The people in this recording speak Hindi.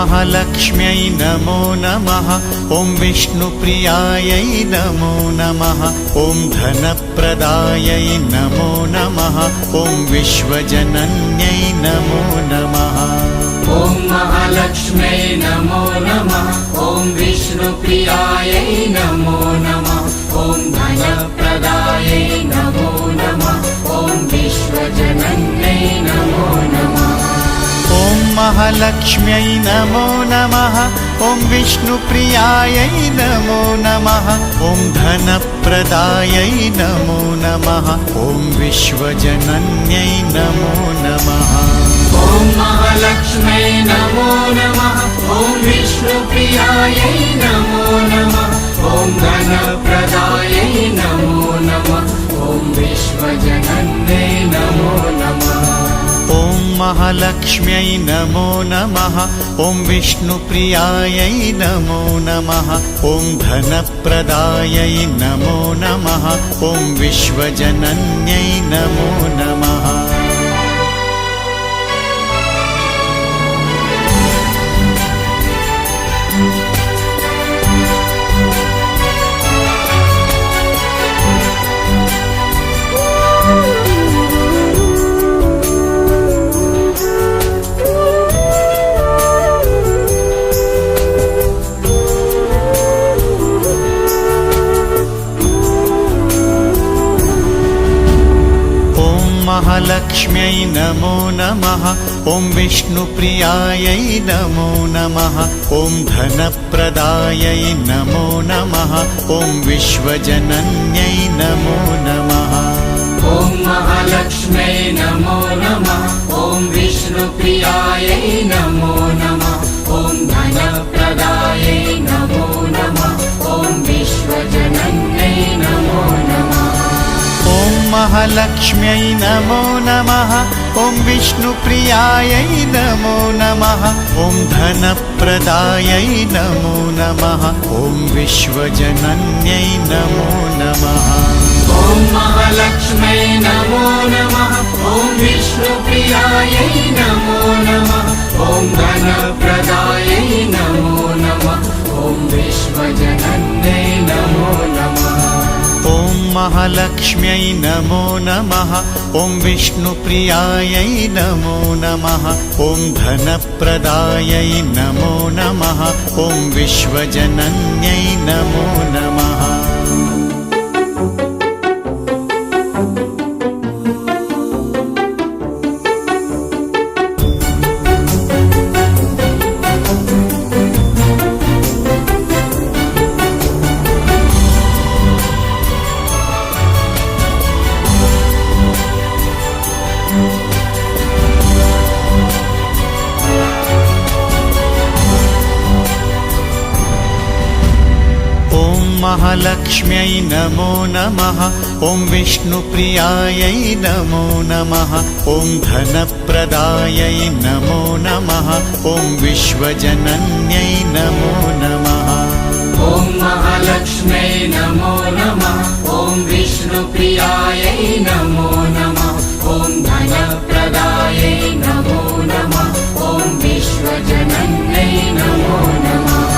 महालक्ष्म्यै नमो नमः। ॐ विष्णुप्रियायै नमो नमः। ॐ धनप्रदायै नमो नमः। ॐ विश्वजनन्यै नमो नमः। ॐ महालक्ष्म्यै नमो नमः। ॐ विष्णुप्रियायै नमो नमः। ॐ धनप्रदायै नमो नमः। ॐ विश्वजनन्यै नमो नमः। ॐ महालक्ष्म्यै नमो नमः। ॐ विष्णुप्रियायै नमो नमः। ॐ धनप्रदायै नमो नमः। ॐ विश्वजनन्यै नमो नमः। ॐ महालक्ष्म्यै नमो नमः। ॐ विष्णुप्रियायै नमो नमः। ॐ धनप्रदायै नमो नमः। ॐ विश्वजनन्यै नमो नमः। ॐ महालक्ष्म्यै नमो नमः। ॐ विष्णुप्रियायै नमो नमः। ॐ धनप्रदायै नमो नमः। ॐ विश्वजनन्यै नमो नमः। महालक्ष्म्यै नमो नमः। ॐ विष्णुप्रियायै नमो नमः। ॐ धनप्रदायै नमो नमः। ॐ विश्वजनन्यै नमो नमः। ॐ महालक्ष्म्यै नमो नमः। ॐ विष्णुप्रियायै नमो नमः। ॐ धनप्रदायै नमो नमः। ॐ विश्वजनन्यै नमो नमः। ॐ महालक्ष्म्यै नमो नमः। ॐ विष्णुप्रियायै नमो नमः। ॐ धनप्रदायै नमो नमः। ॐ विश्वजनन्यै नमो नमः। ॐ महालक्ष्म्यै नमो नमः। ॐ विष्णुप्रियायै नमो नमः। ॐ धनप्रदायै नमो नमः। ॐ विश्वजनन्यै नमो नमः। ॐ महालक्ष्म्यै नमो नमः। ॐ विष्णुप्रियायै नमो नमः। ॐ धनप्रदायै नमो नमः। ॐ विश्वजनन्यै नमो नमः। महालक्ष्म्यै नमो नमः। ॐ विष्णुप्रियायै नमो नमः। ॐ धनप्रदायै नमो नमः। ॐ विश्वजनन्यै नमो नमः। ॐ महालक्ष्म्यै नमो नमः। ॐ विष्णुप्रियायै नमो नमः। ॐ धनप्रदायै नमो नमः। ॐ विश्वजनन्यै नमो नमः।